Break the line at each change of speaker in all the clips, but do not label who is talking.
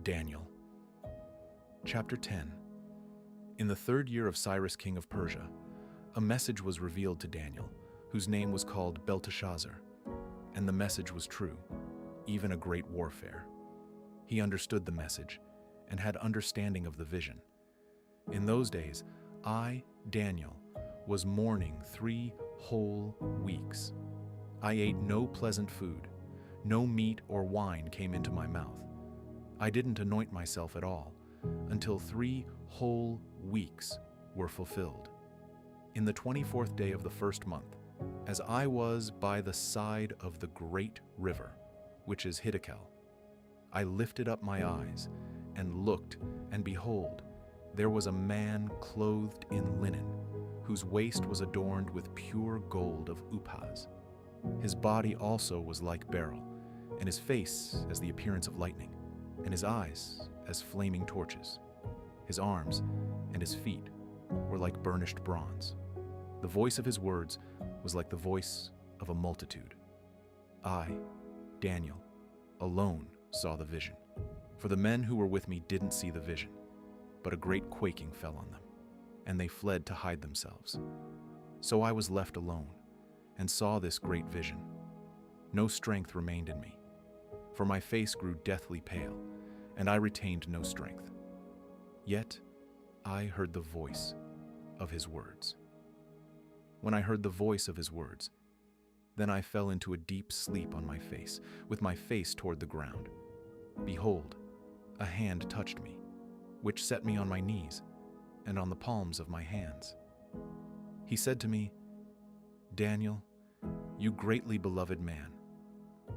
Daniel. Chapter 10. In the 3rd year of Cyrus king of Persia, a message was revealed to Daniel, whose name was called Belteshazzar, and the message was true, even a great warfare. He understood the message and had understanding of the vision. In those days, I, Daniel, was mourning 3 whole weeks. I ate no pleasant food. No meat or wine came into my mouth. I didn't anoint myself at all until 3 whole weeks were fulfilled. In the 24th day of the 1st month, as I was by the side of the great river, which is Hiddekel, I lifted up my eyes and looked, and behold, there was a man clothed in linen, whose waist was adorned with pure gold of Uphaz. His body also was like beryl, and his face as the appearance of lightning, and his eyes as flaming torches. His arms and his feet were like burnished bronze. The voice of his words was like the voice of a multitude. I, Daniel, alone saw the vision, for the men who were with me didn't see the vision, but a great quaking fell on them, and they fled to hide themselves. So I was left alone, and saw this great vision. No strength remained in me, for my face grew deathly pale, and I retained no strength. Yet I heard the voice of his words. When I heard the voice of his words, then I fell into a deep sleep on my face, with my face toward the ground. Behold, a hand touched me, which set me on my knees and on the palms of my hands. He said to me, Daniel, you greatly beloved man,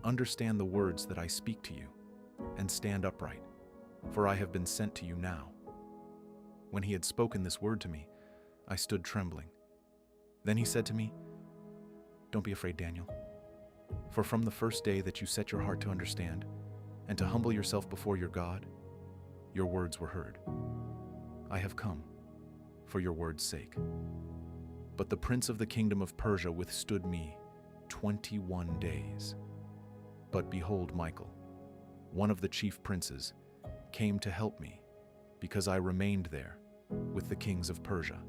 understand the words that I speak to you, and stand upright, for I have been sent to you now. When he had spoken this word to me, I stood trembling. Then he said to me, Don't be afraid, Daniel, for from the first day that you set your heart to understand and to humble yourself before your God, your words were heard. I have come for your word's sake. But the prince of the kingdom of Persia withstood me 21 days. But behold, Michael, one of the chief princes, came to help me, because I remained there with the kings of Persia.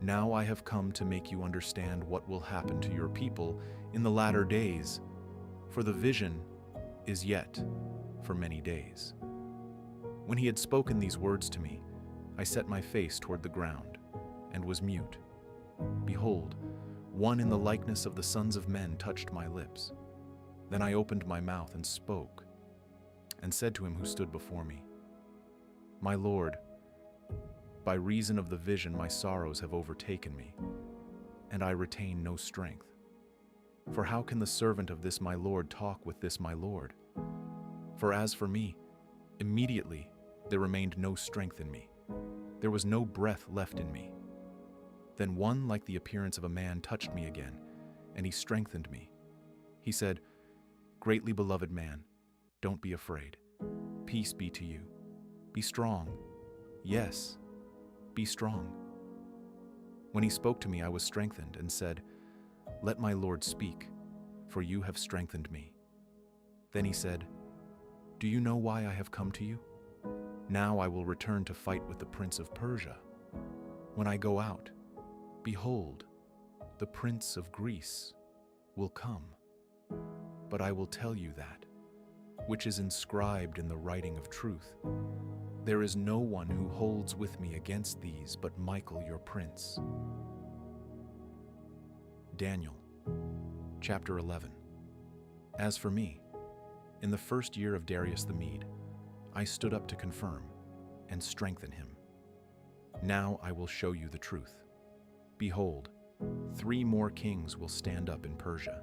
Now I have come to make you understand what will happen to your people in the latter days, for the vision is yet for many days. When he had spoken these words to me, I set my face toward the ground and was mute. Behold, one in the likeness of the sons of men touched my lips. Then I opened my mouth and spoke, and said to him who stood before me, My Lord, by reason of the vision my sorrows have overtaken me, and I retain no strength. For how can the servant of this my Lord talk with this my Lord? For as for me, immediately there remained no strength in me. There was no breath left in me. Then one like the appearance of a man touched me again, and he strengthened me. He said, Greatly beloved man, don't be afraid. Peace be to you. Be strong. Yes, be strong. When he spoke to me, I was strengthened and said, Let my Lord speak, for you have strengthened me. Then he said, Do you know why I have come to you? Now I will return to fight with the prince of Persia. When I go out, behold, the prince of Greece will come. But I will tell you that, which is inscribed in the writing of truth. There is no one who holds with me against these but Michael your prince. Daniel, chapter 11. As for me, in the 1st year of Darius the Mede, I stood up to confirm and strengthen him. Now I will show you the truth. Behold, 3 more kings will stand up in Persia.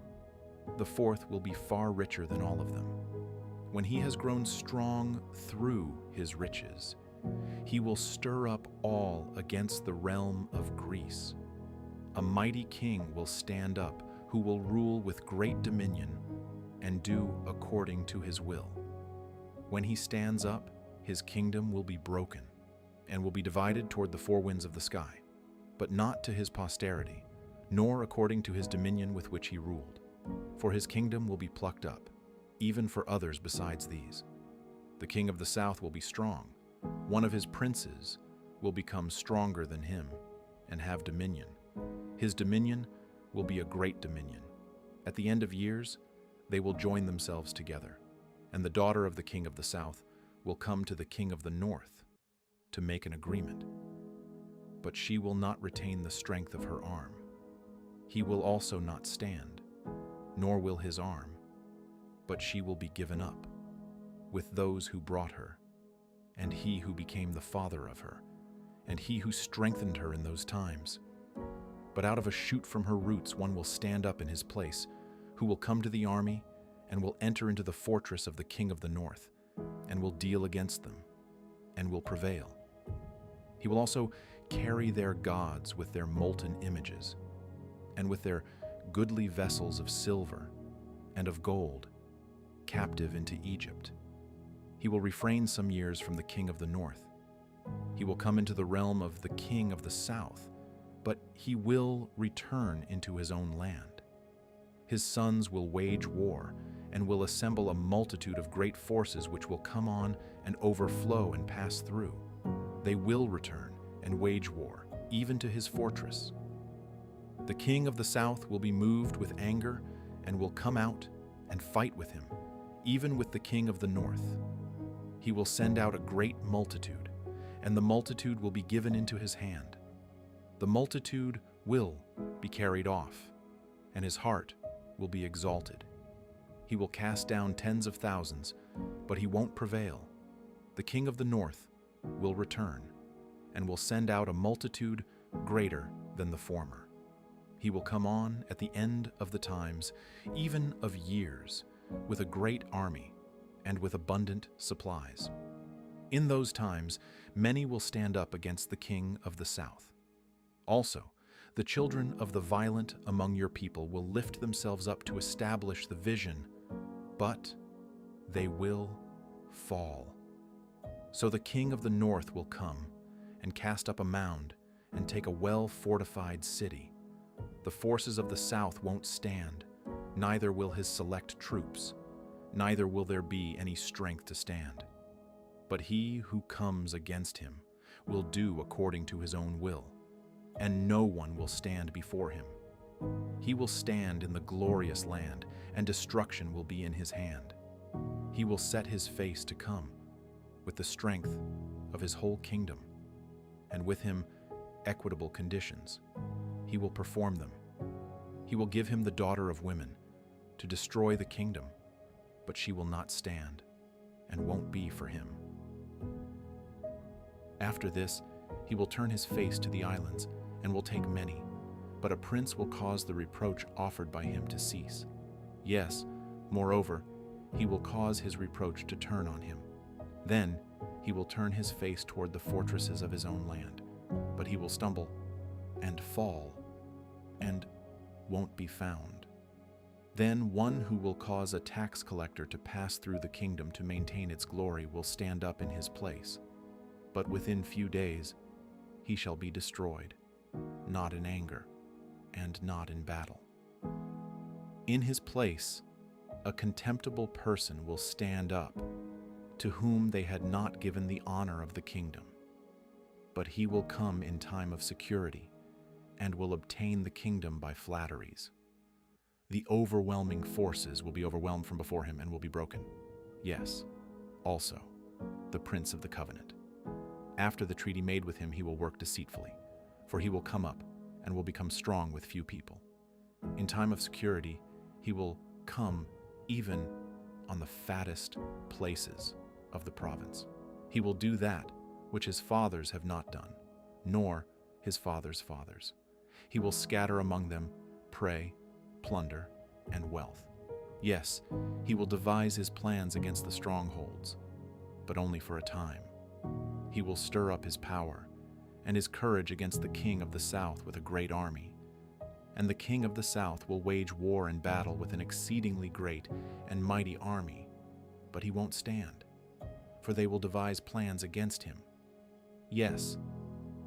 The 4th will be far richer than all of them. When he has grown strong through his riches, he will stir up all against the realm of Greece. A mighty king will stand up who will rule with great dominion and do according to his will. When he stands up, his kingdom will be broken and will be divided toward the 4 winds of the sky, but not to his posterity, nor according to his dominion with which he ruled. For his kingdom will be plucked up, even for others besides these. The king of the south will be strong. One of his princes will become stronger than him and have dominion. His dominion will be a great dominion. At the end of years, they will join themselves together, and the daughter of the king of the south will come to the king of the north to make an agreement. But she will not retain the strength of her arm. He will also not stand, nor will his arm, but she will be given up with those who brought her, and he who became the father of her, and he who strengthened her in those times. But out of a shoot from her roots one will stand up in his place, who will come to the army and will enter into the fortress of the king of the north, and will deal against them, and will prevail. He will also carry their gods with their molten images, and with their goodly vessels of silver and of gold, captive into Egypt. He will refrain some years from the king of the north. He will come into the realm of the king of the south, but he will return into his own land. His sons will wage war and will assemble a multitude of great forces which will come on and overflow and pass through. They will return and wage war, even to his fortress. The king of the south will be moved with anger and will come out and fight with him, even with the king of the north. He will send out a great multitude, and the multitude will be given into his hand. The multitude will be carried off, and his heart will be exalted. He will cast down tens of thousands, but he won't prevail. The king of the north will return, and will send out a multitude greater than the former. He will come on at the end of the times, even of years, with a great army and with abundant supplies. In those times, many will stand up against the king of the south. Also, the children of the violent among your people will lift themselves up to establish the vision, but they will fall. So the king of the north will come and cast up a mound and take a well-fortified city. The forces of the south won't stand, neither will his select troops, neither will there be any strength to stand. But he who comes against him will do according to his own will, and no one will stand before him. He will stand in the glorious land, and destruction will be in his hand. He will set his face to come with the strength of his whole kingdom, and with him equitable conditions. He will perform them. He will give him the daughter of women to destroy the kingdom, but she will not stand and won't be for him. After this, he will turn his face to the islands and will take many, but a prince will cause the reproach offered by him to cease. Yes, moreover, he will cause his reproach to turn on him. Then he will turn his face toward the fortresses of his own land, but he will stumble and fall and won't be found. Then one who will cause a tax collector to pass through the kingdom to maintain its glory will stand up in his place, but within few days he shall be destroyed, not in anger and not in battle. In his place, a contemptible person will stand up, to whom they had not given the honor of the kingdom. But he will come in time of security, and will obtain the kingdom by flatteries. The overwhelming forces will be overwhelmed from before him and will be broken. Yes, also the prince of the covenant. After the treaty made with him, he will work deceitfully, for he will come up and will become strong with few people. In time of security, he will come even on the fattest places of the province. He will do that which his fathers have not done, nor his fathers' fathers. He will scatter among them prey, plunder, and wealth. Yes, he will devise his plans against the strongholds, but only for a time. He will stir up his power and his courage against the king of the south with a great army. And the king of the south will wage war and battle with an exceedingly great and mighty army, but he won't stand, for they will devise plans against him. Yes,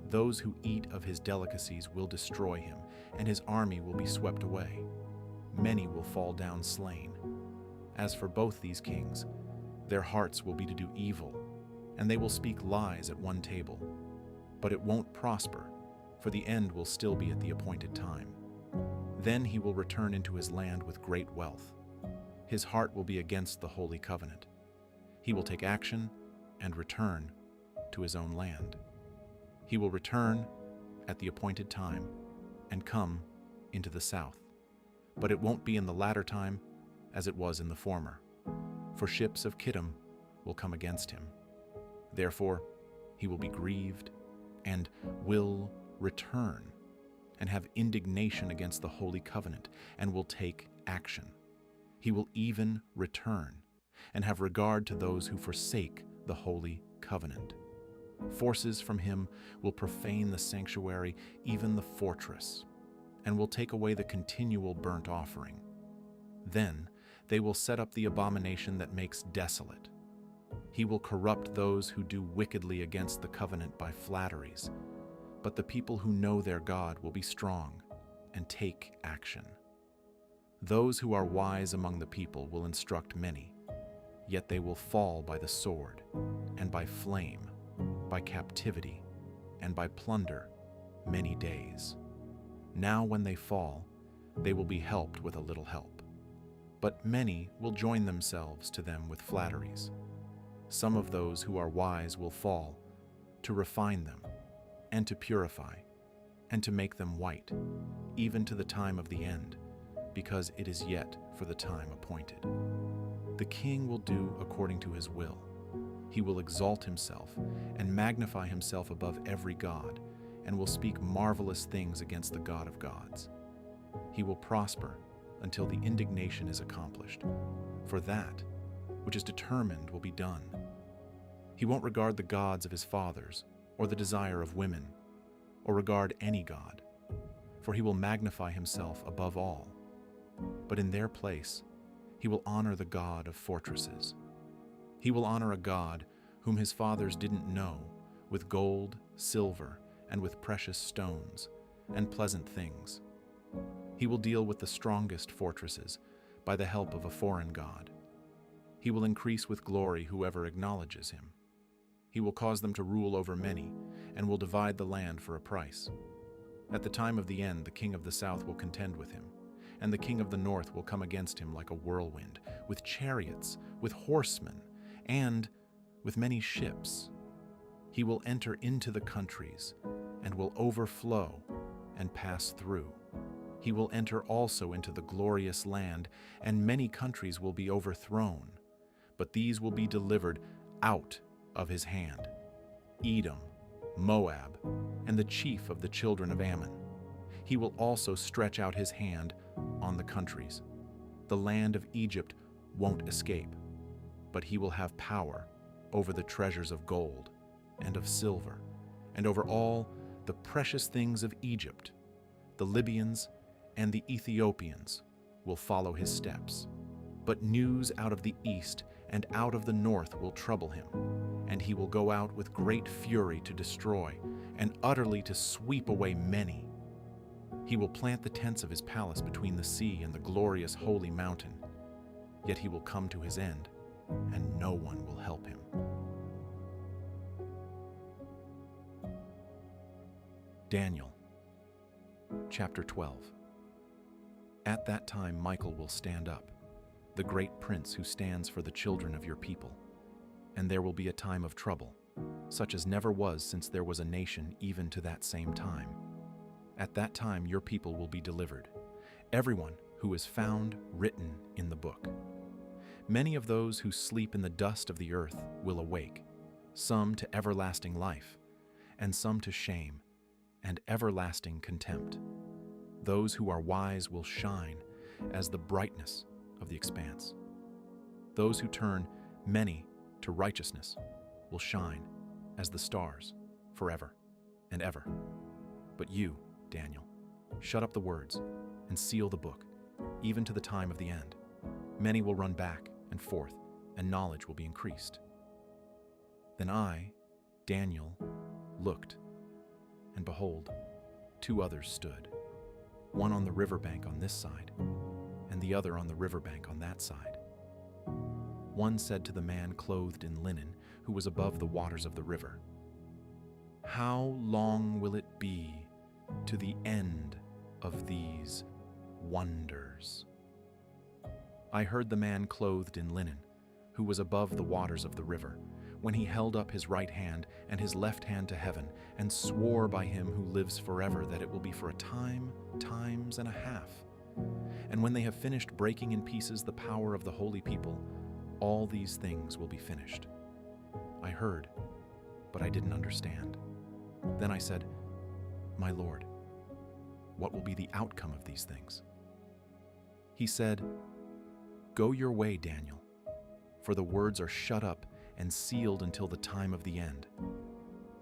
those who eat of his delicacies will destroy him, and his army will be swept away. Many will fall down slain. As for both these kings, Their hearts will be to do evil, and they will speak lies at one table. But it won't prosper, for the end will still be at the appointed time. Then he will return into his land with great wealth. His heart will be against the holy covenant. He will take action and return to his own land. He will return at the appointed time and come into the south. But it won't be in the latter time as it was in the former, for ships of Kittim will come against him. Therefore, he will be grieved and will return and have indignation against the holy covenant and will take action. He will even return and have regard to those who forsake the holy covenant. Forces from him will profane the sanctuary, even the fortress, and will take away the continual burnt offering. Then they will set up the abomination that makes desolate. He will corrupt those who do wickedly against the covenant by flatteries, but the people who know their God will be strong and take action. Those who are wise among the people will instruct many, yet they will fall by the sword and by flame, by captivity and by plunder many days. Now when they fall, they will be helped with a little help. But many will join themselves to them with flatteries. Some of those who are wise will fall, to refine them, and to purify, and to make them white, even to the time of the end, because it is yet for the time appointed. The king will do according to his will. He will exalt himself and magnify himself above every god, and will speak marvelous things against the God of gods. He will prosper until the indignation is accomplished, for that which is determined will be done. He won't regard the gods of his fathers, or the desire of women, or regard any god, for he will magnify himself above all. But in their place, he will honor the God of fortresses. He will honor a God whom his fathers didn't know, with gold, silver, and with precious stones, and pleasant things. He will deal with the strongest fortresses by the help of a foreign god. He will increase with glory whoever acknowledges him. He will cause them to rule over many, and will divide the land for a price. At the time of the end, the king of the south will contend with him, and the king of the north will come against him like a whirlwind, with chariots, with horsemen, and with many ships. He will enter into the countries, and will overflow and pass through. He will enter also into the glorious land, and many countries will be overthrown, but these will be delivered out of his hand: Edom, Moab, and the chief of the children of Ammon. He will also stretch out his hand on the countries. The land of Egypt won't escape, but he will have power over the treasures of gold and of silver, and over all the precious things of Egypt. The Libyans and the Ethiopians will follow his steps. But news out of the east and out of the north will trouble him, and he will go out with great fury to destroy, and utterly to sweep away many. He will plant the tents of his palace between the sea and the glorious holy mountain, yet he will come to his end, and no one will help him. Daniel, chapter 12. At that time Michael will stand up, the great prince who stands for the children of your people. And there will be a time of trouble, such as never was since there was a nation even to that same time. At that time your people will be delivered, everyone who is found written in the book. Many of those who sleep in the dust of the earth will awake, some to everlasting life, and some to shame and everlasting contempt. Those who are wise will shine as the brightness of the expanse. Those who turn many to righteousness will shine as the stars forever and ever. But you, Daniel, shut up the words and seal the book, even to the time of the end. Many will run back and forth, and knowledge will be increased. Then I, Daniel, looked, and behold, two others stood, one on the riverbank on this side, and the other on the riverbank on that side. one said to the man clothed in linen, who was above the waters of the river, "How long will it be to the end of these wonders?" I heard the man clothed in linen, who was above the waters of the river, when he held up his right hand and his left hand to heaven, and swore by him who lives forever that it will be for a time, times and a half. And when they have finished breaking in pieces the power of the holy people, all these things will be finished. I heard, but I didn't understand. Then I said, "My Lord, what will be the outcome of these things?" He said, "Go your way, Daniel, for the words are shut up and sealed until the time of the end.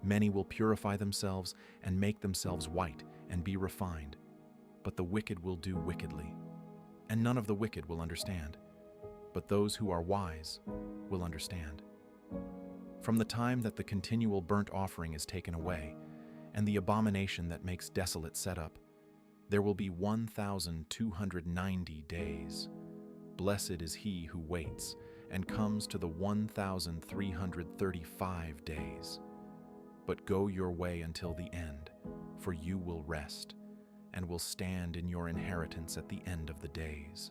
Many will purify themselves and make themselves white and be refined, but the wicked will do wickedly. And none of the wicked will understand, but those who are wise will understand. From the time that the continual burnt offering is taken away, and the abomination that makes desolate set up, there will be 1,290 days. Blessed is he who waits and comes to the 1,335 days. But go your way until the end, for you will rest, and will stand in your inheritance at the end of the days.